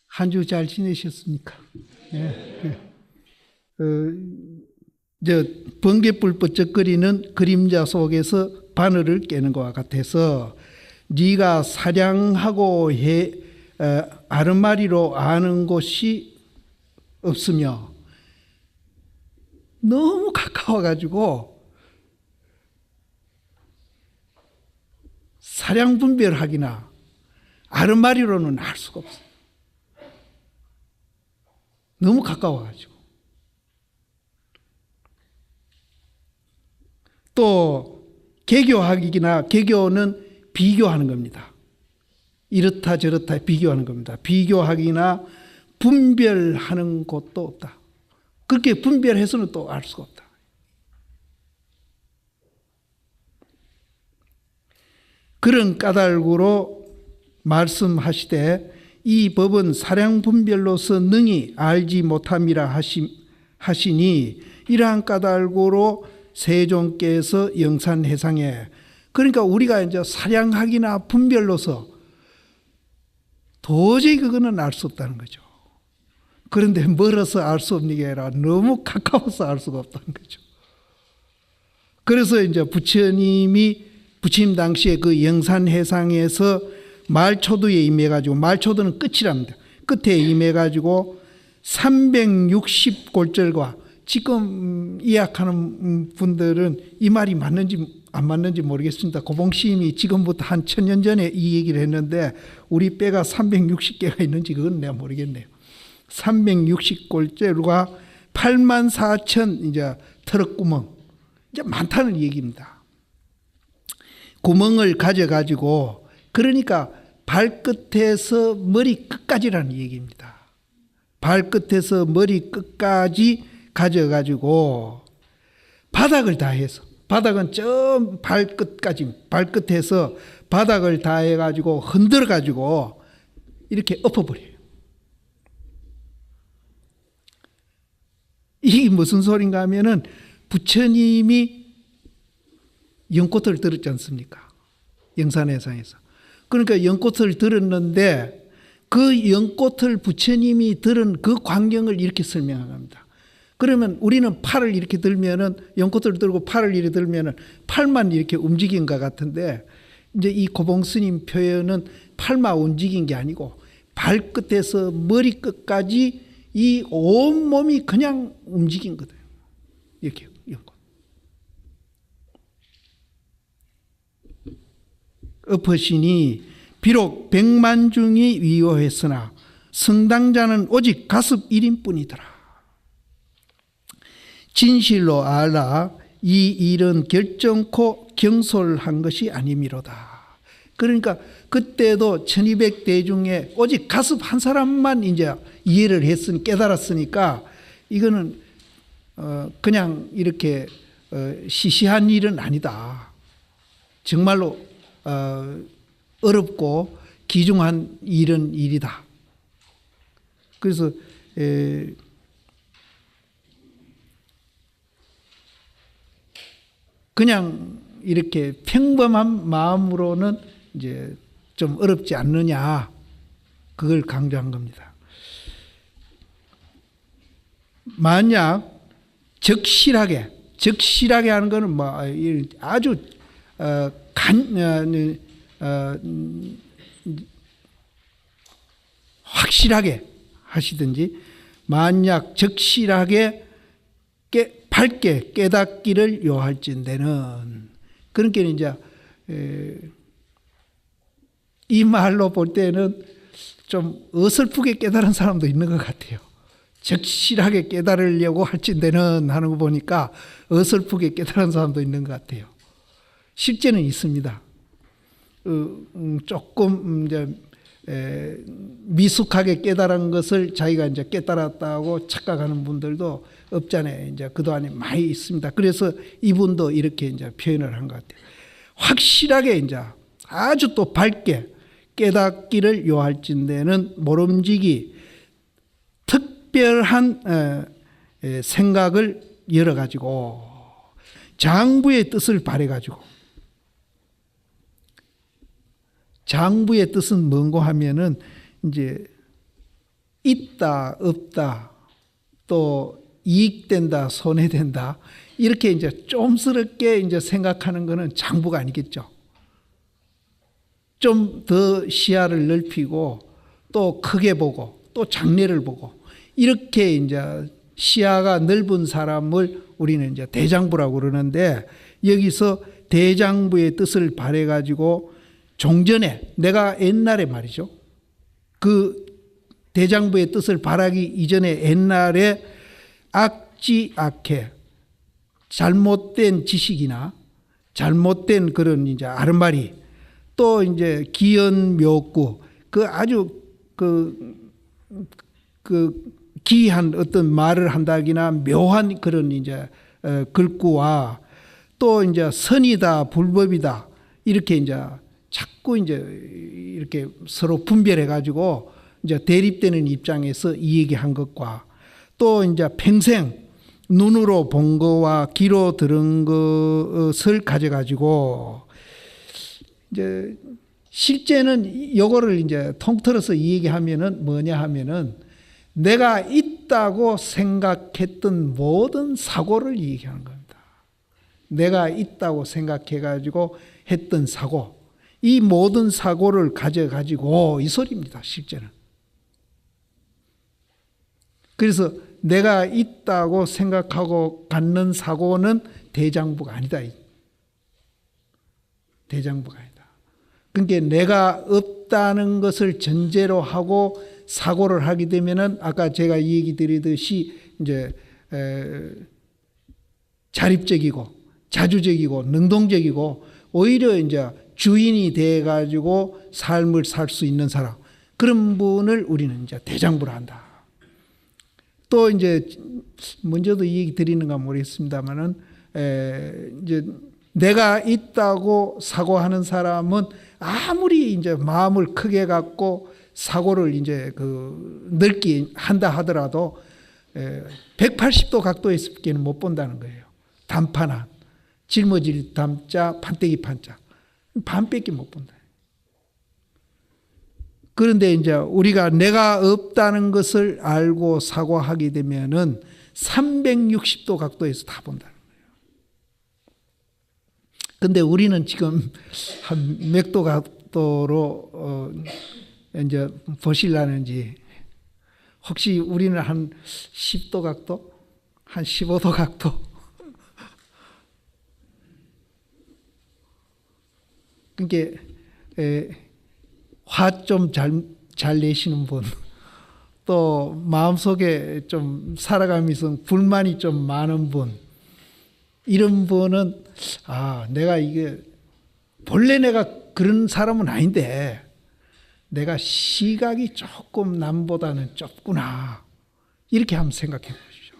한 주 잘 지내셨습니까? 예. 번갯불 번쩍거리는 그림자 속에서 바늘을 깨는 것과 같아서 네가 사량하고 아르마리로 아는 곳이 없으며 너무 가까워가지고 사량 분별하기나 아르마리로는 알 수가 없어요. 너무 가까워가지고. 또 개교하기나 개교는 비교하는 겁니다. 이렇다 저렇다 비교하는 겁니다. 비교하기나 분별하는 곳도 없다. 그렇게 분별해서는 또 알 수가 없다. 그런 까닭으로 말씀하시되 이 법은 사량 분별로서 능히 알지 못함이라 하시니 이러한 까닭으로 세종께서 영산해상에, 그러니까 우리가 이제 사량학이나 분별로서 도저히 그거는 알 수 없다는 거죠. 그런데 멀어서 알 수 없는 게 아니라 너무 가까워서 알 수가 없다는 거죠. 그래서 이제 부처님이 부처님 당시에 그 영산해상에서 말초도에 임해가지고, 말초도는 끝이랍니다. 끝에 임해가지고 360골절과, 지금 이야기하는 분들은 이 말이 맞는지 안 맞는지 모르겠습니다. 고봉스님이 지금부터 한 1000년 전에 이 얘기를 했는데 우리 뼈가 360개가 있는지 그건 내가 모르겠네요. 360골절과 84,000 이제 털어구멍, 이제 많다는 얘기입니다. 구멍을 가져가지고, 그러니까 발끝에서 머리 끝까지라는 얘기입니다. 발끝에서 머리 끝까지 가져가지고 바닥을 다해서, 바닥은 저 발끝까지, 발끝에서 바닥을 다해가지고 흔들어가지고 이렇게 엎어버려요. 이게 무슨 소린가 하면은 부처님이 연꽃을 들었지 않습니까? 영산해상에서. 그러니까 연꽃을 들었는데 그 연꽃을 부처님이 들은 그 광경을 이렇게 설명합니다. 그러면 우리는 팔을 이렇게 들면은, 연꽃을 들고 팔을 이렇게 들면은 팔만 이렇게 움직인 것 같은데, 이제 이 고봉스님 표현은 팔만 움직인 게 아니고 발끝에서 머리끝까지 이 온몸이 그냥 움직인 거다. 이렇게 연꽃. 엎으시니 비록 100만 중이 위호했으나 성당자는 오직 가습 1인뿐이더라. 진실로 알아 이 일은 결정코 경솔한 것이 아니미로다. 그러니까 그때도 1200대 중에 오직 가습 한 사람만 이제 이해를 했으니, 깨달았으니까 이거는 그냥 이렇게 시시한 일은 아니다. 정말로 어렵고 귀중한 일이다. 그래서 그냥 이렇게 평범한 마음으로는 이제 좀 어렵지 않느냐, 그걸 강조한 겁니다. 만약 적실하게 하는 것은 뭐 아주 확실하게 하시든지, 만약 적실하게 밝게 깨닫기를 요할진대는, 그러니까 이제 이 말로 볼 때는 좀 어설프게 깨달은 사람도 있는 것 같아요. 적실하게 깨달으려고 할진대는 하는 거 보니까 어설프게 깨달은 사람도 있는 것 같아요. 실제는 있습니다. 조금 이제 미숙하게 깨달은 것을 자기가 이제 깨달았다고 착각하는 분들도 없잖아요. 이제 그동안에 많이 있습니다. 그래서 이분도 이렇게 이제 표현을 한 것 같아요. 확실하게 이제 아주 또 밝게 깨닫기를 요할진대는 모름지기 특별한 생각을 열어가지고 장부의 뜻을 바래가지고, 장부의 뜻은 뭔고 하면은 이제 있다, 없다, 또 이익된다, 손해된다, 이렇게 이제 좀스럽게 이제 생각하는 것은 장부가 아니겠죠. 좀 더 시야를 넓히고 또 크게 보고 또 장래를 보고 이렇게 이제 시야가 넓은 사람을 우리는 이제 대장부라고 그러는데, 여기서 대장부의 뜻을 발해가지고 종전에, 내가 옛날에 말이죠, 그 대장부의 뜻을 발하기 이전에 옛날에 악지 악해, 잘못된 지식이나 잘못된 그런 이제 아르마리, 또 이제 기연 묘구, 그 아주 기이한 어떤 말을 한다기나 묘한 그런 이제 글구와, 또 이제 선이다 불법이다 이렇게 이제 자꾸 이제 이렇게 서로 분별해 가지고 이제 대립되는 입장에서 이 얘기한 것과, 또 이제 평생 눈으로 본 거와 귀로 들은 것을 가져 가지고 이제 실제는 이거를 이제 통틀어서 이 얘기하면은 뭐냐 하면은 내가 있다고 생각했던 모든 사고를 얘기하는 겁니다. 내가 있다고 생각해 가지고 했던 사고, 이 모든 사고를 가져 가지고 이 소리입니다, 실제는. 그래서 내가 있다고 생각하고 갖는 사고는 대장부가 아니다. 대장부가 아니다. 그러니까 내가 없다는 것을 전제로 하고 사고를 하게 되면은 아까 제가 이 얘기 드리듯이 이제 자립적이고 자주적이고 능동적이고 오히려 이제 주인이 돼 가지고 삶을 살 수 있는 사람, 그런 분을 우리는 이제 대장부로 한다. 또 이제 먼저도 이 얘기 드리는가 모르겠습니다만은 이제 내가 있다고 사고하는 사람은 아무리 이제 마음을 크게 갖고 사고를 이제 넓게 한다 하더라도 180도 각도에서밖에는 못 본다는 거예요. 단판한, 짊어질 담자, 판때기 판자, 반밖에 못 본다. 그런데 이제 우리가 내가 없다는 것을 알고 사고하게 되면은 360도 각도에서 다 본다는 거예요. 근데 우리는 지금 한 몇 도 각도로 이제 보시려는지, 혹시 우리는 한 10도 각도? 한 15도 각도? 그러니까 화 좀 잘 내시는 분, 또 마음속에 좀 살아가면서 불만이 좀 많은 분, 이런 분은 내가 이게 본래 내가 그런 사람은 아닌데 내가 시각이 조금 남보다는 좁구나, 이렇게 한번 생각해 보시죠.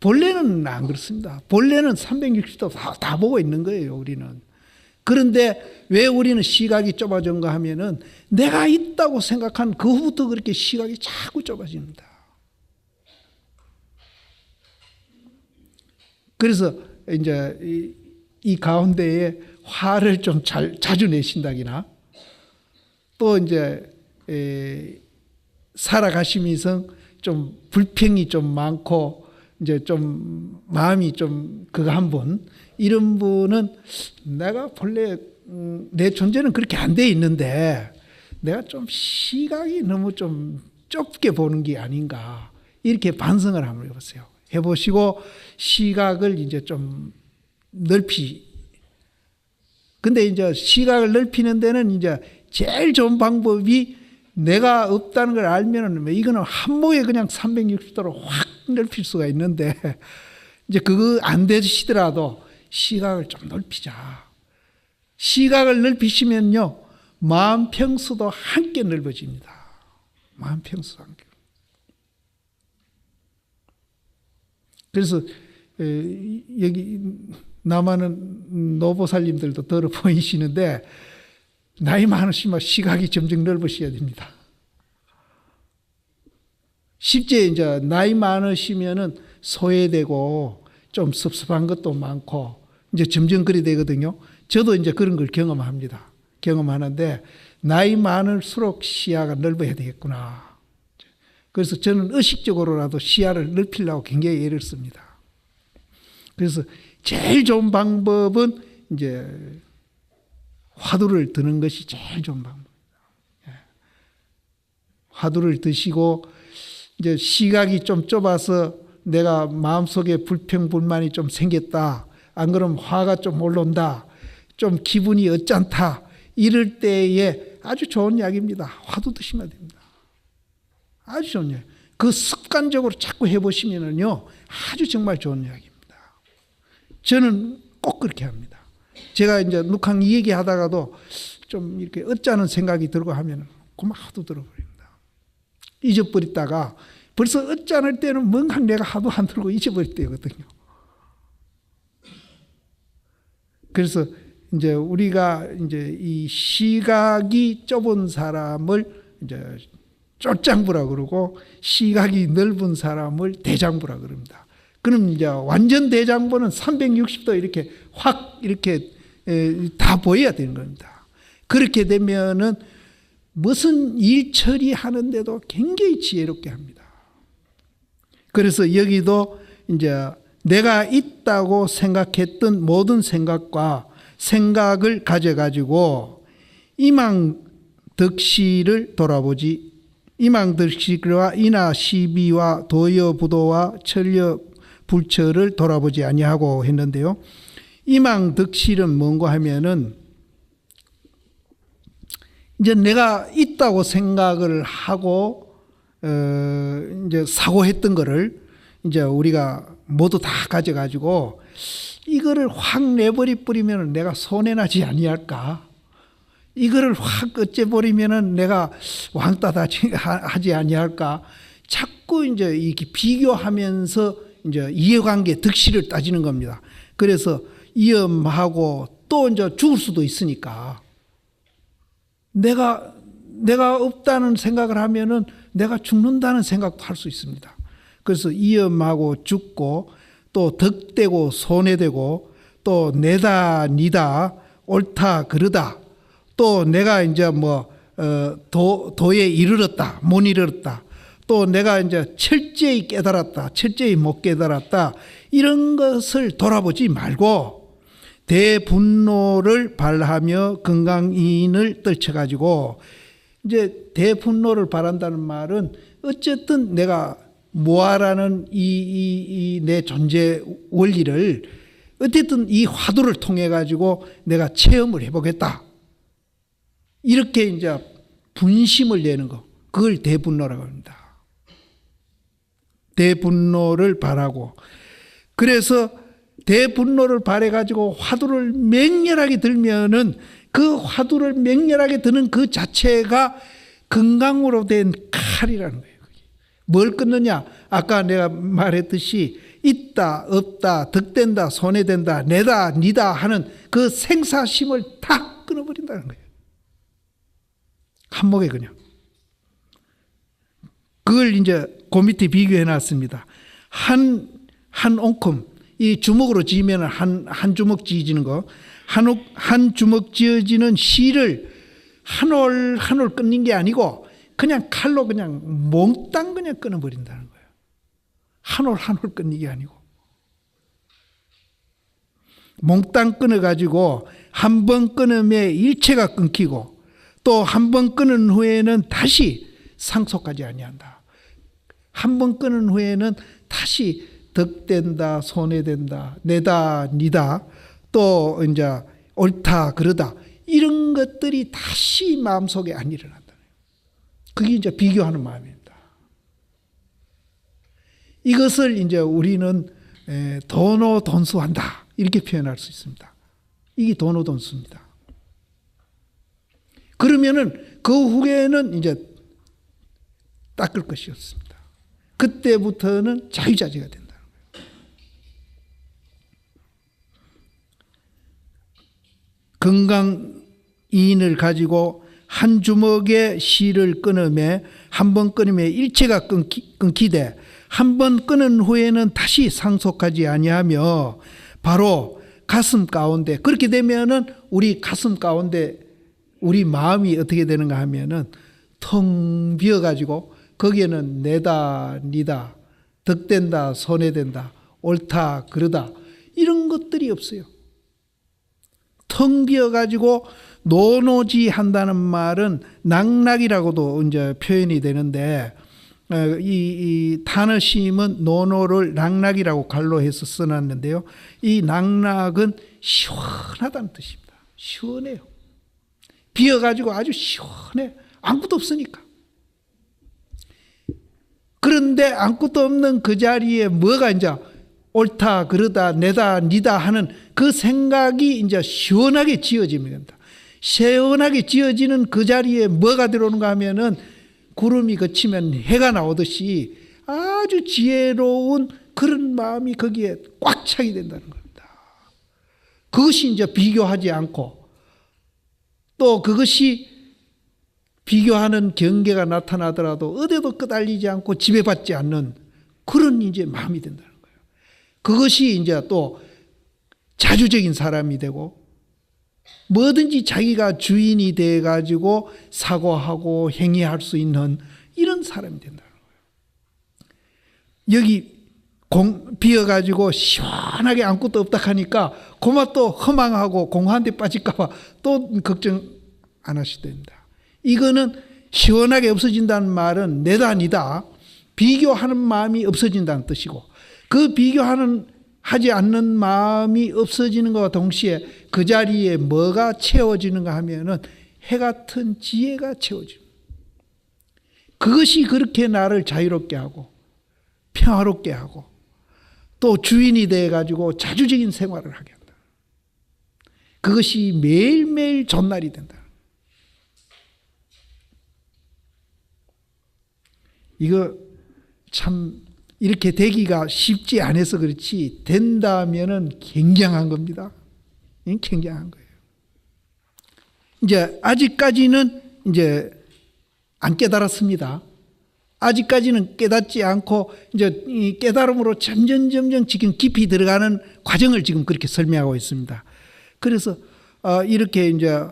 본래는 안 그렇습니다. 본래는 360도 다 보고 있는 거예요, 우리는. 그런데 왜 우리는 시각이 좁아진가 하면은 내가 있다고 생각한 그 후부터 그렇게 시각이 자꾸 좁아집니다. 그래서 이제 이 가운데에 화를 좀 자주 내신다기나, 또 이제 살아가시면서 좀 불평이 좀 많고 이제 좀 마음이 좀 그거 한 분, 이런 분은 내가 본래 내 존재는 그렇게 안 돼 있는데 내가 좀 시각이 너무 좀 좁게 보는 게 아닌가, 이렇게 반성을 한번 해보세요. 해보시고 시각을 이제 좀 근데 이제 시각을 넓히는 데는 이제 제일 좋은 방법이, 내가 없다는 걸 알면은 이거는 한목에 그냥 360도로 확 넓힐 수가 있는데, 이제 그거 안 되시더라도 시각을 좀 넓히자. 시각을 넓히시면요, 마음 평수도 함께 넓어집니다. 마음 평수도 함께. 그래서 여기 남아는 노보살님들도 들어 보이시는데, 나이 많으시면 시각이 점점 넓으셔야 됩니다. 실제 이제 나이 많으시면은 소외되고 좀 섭섭한 것도 많고 이제 점점 그리 되거든요. 저도 이제 그런 걸 경험합니다. 경험하는데 나이 많을수록 시야가 넓어야 되겠구나. 그래서 저는 의식적으로라도 시야를 넓히려고 굉장히 애를 씁니다. 그래서 제일 좋은 방법은 이제 화두를 드는 것이 제일 좋은 방법입니다. 화두를 드시고 이제 시각이 좀 좁아서 내가 마음속에 불평불만이 좀 생겼다. 안 그러면 화가 좀 올라온다. 좀 기분이 어짠다. 이럴 때에 아주 좋은 약입니다. 화두 드시면 됩니다. 아주 좋은 약. 그 습관적으로 자꾸 해보시면은요, 아주 정말 좋은 약입니다. 저는 꼭 그렇게 합니다. 제가 이제 눅항 얘기하다가도 좀 이렇게 어쩌는 생각이 들고 하면은 그만 화두 들어버립니다. 잊어버렸다가 벌써 어쩌는 때는 멍하니 내가 화두 안 들고 잊어버릴 때거든요. 그래서 이제 우리가 이제 이 시각이 좁은 사람을 이제 쫄장부라 그러고 시각이 넓은 사람을 대장부라 그럽니다. 그럼 이제 완전 대장부는 360도 이렇게 확 이렇게 다 보여야 되는 겁니다. 그렇게 되면은 무슨 일 처리하는데도 굉장히 지혜롭게 합니다. 그래서 여기도 이제 내가 있다고 생각했던 모든 생각과 생각을 가져가지고 이망덕시를 돌아보지. 이망덕시와 인하 시비와 도여 부도와 천려 불처를 돌아보지 아니하고 했는데요. 이망덕시는 뭔가 하면은 이제 내가 있다고 생각을 하고 이제 사고했던 거를 이제 우리가 모두 다 가져가지고 이거를 확 내버리면 내가 손해나지 아니할까? 이거를 확 어째버리면 내가 왕따 하지 아니할까? 자꾸 이제 이렇게 비교하면서 이제 이해관계 득실을 따지는 겁니다. 그래서 위험하고 또 이제 죽을 수도 있으니까 내가 없다는 생각을 하면은 내가 죽는다는 생각도 할 수 있습니다. 그래서 위험하고 죽고 또 덕되고 손해되고 또 내다 니다 옳다 그르다 또 내가 이제 도에 이르렀다 못 이르렀다 또 내가 이제 철저히 깨달았다 철저히 못 깨달았다 이런 것을 돌아보지 말고 대분노를 발하며 건강이인을 떨쳐가지고 이제 대분노를 발한다는 말은 어쨌든 내가 모아라는 이 내 존재 원리를 어쨌든 이 화두를 통해 가지고 내가 체험을 해보겠다. 이렇게 이제 분심을 내는 거, 그걸 대분노라고 합니다. 대분노를 발하고 그래서 대분노를 발해 가지고 화두를 맹렬하게 들면은 그 화두를 맹렬하게 드는 그 자체가 건강으로 된 칼이라는 거예요. 뭘 끊느냐? 아까 내가 말했듯이 있다, 없다, 득된다, 손해된다, 내다, 니다 하는 그 생사심을 다 끊어버린다는 거예요. 한목에 그냥. 그걸 이제 그 밑에 비교해 놨습니다. 한 옹큼, 이 주먹으로 지으면 한 주먹 지어지는 거, 한 주먹 지어지는 실을 한 올 한 올 끊는 게 아니고 그냥 칼로 그냥 몽땅 그냥 끊어버린다는 거예요. 한 올 한 올 끊는 게 아니고. 몽땅 끊어가지고 한 번 끊음에 일체가 끊기고 또 한 번 끊은 후에는 다시 상속하지 아니한다. 한 번 끊은 후에는 다시 덕된다, 손해된다, 내다, 니다, 또 이제 옳다, 그러다 이런 것들이 다시 마음속에 안 일어난다. 그게 이제 비교하는 마음입니다. 이것을 이제 우리는 도노돈수한다 이렇게 표현할 수 있습니다. 이게 도노돈수입니다. 그러면은 그 후에는 이제 닦을 것이 없습니다. 그때부터는 자유자재가 된다는 거예요. 건강이인을 가지고 한 주먹의 실을 끊음에 한 번 끊음에 일체가 끊기되 한 번 끊은 후에는 다시 상속하지 아니하며 바로 가슴 가운데 그렇게 되면은 우리 가슴 가운데 우리 마음이 어떻게 되는가 하면은 텅 비어 가지고 거기에는 내다, 니다, 덕된다, 손해된다, 옳다, 그러다 이런 것들이 없어요. 텅 비어가지고 노노지한다는 말은 낙락이라고도 이제 표현이 되는데, 이 타너심은 노노를 낙락이라고 갈로해서 써놨는데요. 이 낙락은 시원하다는 뜻입니다. 시원해요. 비어가지고 아주 시원해. 아무것도 없으니까. 그런데 아무것도 없는 그 자리에 뭐가 이제 옳다, 그러다, 내다, 니다 하는 그 생각이 이제 시원하게 지어지면 됩니다. 시원하게 지어지는 그 자리에 뭐가 들어오는가 하면은 구름이 그치면 해가 나오듯이 아주 지혜로운 그런 마음이 거기에 꽉 차게 된다는 겁니다. 그것이 이제 비교하지 않고 또 그것이 비교하는 경계가 나타나더라도 어디에도 끄달리지 않고 지배받지 않는 그런 이제 마음이 된다는 거예요. 그것이 이제 또 자주적인 사람이 되고 뭐든지 자기가 주인이 돼 가지고 사고하고 행위할 수 있는 이런 사람이 된다는 거예요. 여기 비어 가지고 시원하게 아무것도 없다 하니까 고마 또 허망하고 공허한데 빠질까 봐 또 걱정 안 하셔도 됩니다. 이거는 시원하게 없어진다는 말은 내다 니다 비교하는 마음이 없어진다는 뜻이고, 그 하지 않는 마음이 없어지는 것과 동시에 그 자리에 뭐가 채워지는가 하면은 해 같은 지혜가 채워집니다. 그것이 그렇게 나를 자유롭게 하고 평화롭게 하고 또 주인이 돼 가지고 자주적인 생활을 하게 한다. 그것이 매일매일 전날이 된다. 이거 참 이렇게 되기가 쉽지 않아서 그렇지 된다면은 굉장한 겁니다. 굉장한 거예요. 이제 아직까지는 이제 안 깨달았습니다. 아직까지는 깨닫지 않고 이제 이 깨달음으로 점점 지금 깊이 들어가는 과정을 지금 그렇게 설명하고 있습니다. 그래서 이렇게 이제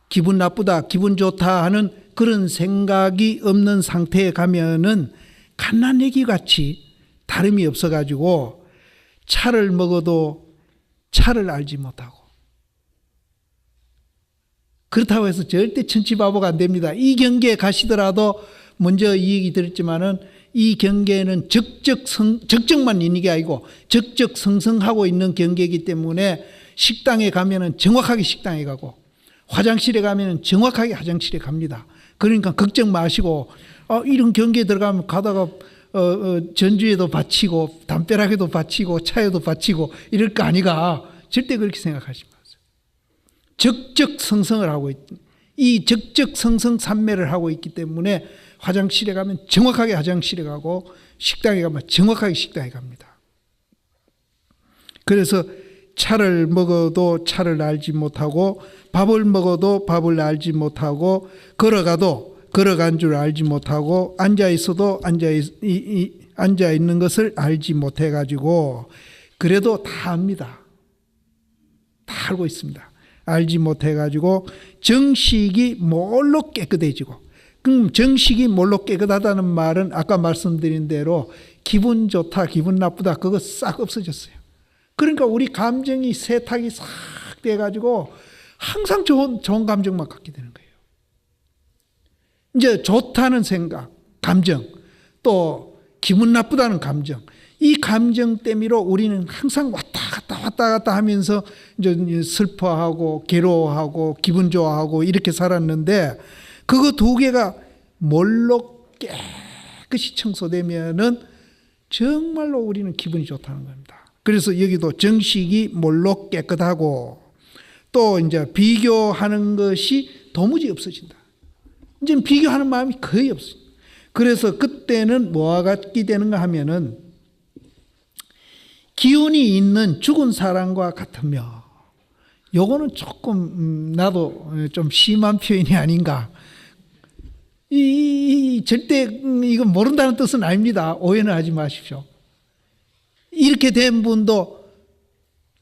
기분 나쁘다, 기분 좋다 하는 그런 생각이 없는 상태에 가면은 갓난애기 같이 다름이 없어가지고 차를 먹어도 차를 알지 못하고, 그렇다고 해서 절대 천치바보가 안 됩니다. 이 경계에 가시더라도 먼저 이 얘기 드렸지만은 이 경계는 적적만 있는 게 아니고 적적성성하고 있는 경계이기 때문에 식당에 가면은 정확하게 식당에 가고 화장실에 가면은 정확하게 화장실에 갑니다. 그러니까 걱정 마시고 이런 경계에 들어가면 가다가 전주에도 바치고 담벼락에도 바치고 차에도 바치고 이럴 거 아니가. 절대 그렇게 생각하지 마세요. 적적성성을 하고 이 적적성성산매를 하고 있기 때문에 화장실에 가면 정확하게 화장실에 가고 식당에 가면 정확하게 식당에 갑니다. 그래서 차를 먹어도 차를 알지 못하고 밥을 먹어도 밥을 알지 못하고 걸어가도 걸어간 줄 알지 못하고 앉아있어도 앉아있는 것을 알지 못해가지고 그래도 다 압니다. 다 알고 있습니다. 알지 못해가지고 정식이 뭘로 깨끗해지고, 그럼 정식이 뭘로 깨끗하다는 말은 아까 말씀드린 대로 기분 좋다, 기분 나쁘다 그거 싹 없어졌어요. 그러니까 우리 감정이 세탁이 싹 돼가지고 항상 좋은 감정만 갖게 되는 거예요. 이제 좋다는 생각, 감정, 또 기분 나쁘다는 감정, 이 감정 때문에 우리는 항상 왔다 갔다 하면서 이제 슬퍼하고 괴로워하고 기분 좋아하고 이렇게 살았는데, 그거 두 개가 뭘로 깨끗이 청소되면은 정말로 우리는 기분이 좋다는 겁니다. 그래서 여기도 정식이 뭘로 깨끗하고 또 이제 비교하는 것이 도무지 없어진다. 이제 비교하는 마음이 거의 없어요. 그래서 그때는 뭐와 같게 되는가 하면은 기운이 있는 죽은 사람과 같으며, 요거는 조금 나도 좀 심한 표현이 아닌가. 절대 이건 모른다는 뜻은 아닙니다. 오해는 하지 마십시오. 이렇게 된 분도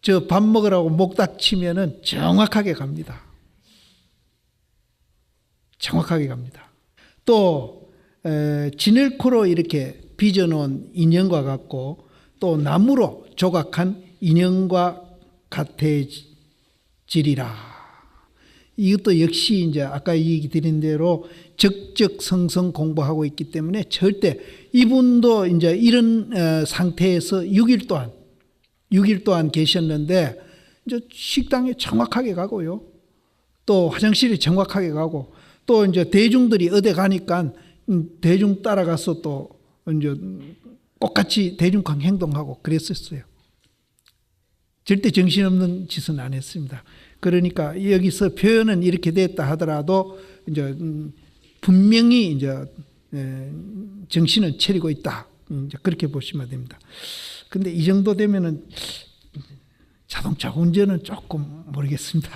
저 밥 먹으라고 목닥 치면은 정확하게 갑니다. 정확하게 갑니다. 또 진흙으로 이렇게 빚어놓은 인형과 같고 또 나무로 조각한 인형과 같아지리라. 이것도 역시 이제 아까 얘기 드린 대로 적적성성 공부하고 있기 때문에 절대 이분도 이제 이런 상태에서 6일 동안 계셨는데 이제 식당에 정확하게 가고요. 또 화장실에 정확하게 가고 또 이제 대중들이 어디 가니까 대중 따라가서 또 이제 똑같이 대중강 행동하고 그랬었어요. 절대 정신없는 짓은 안 했습니다. 그러니까 여기서 표현은 이렇게 됐다 하더라도 이제 분명히 이제 정신은 차리고 있다. 이제 그렇게 보시면 됩니다. 근데 이 정도 되면은 자동차 운전은 조금 모르겠습니다.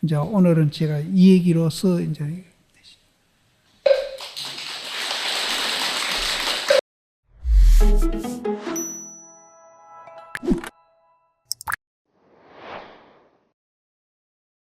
이제 오늘은 제가 이 얘기로서 이제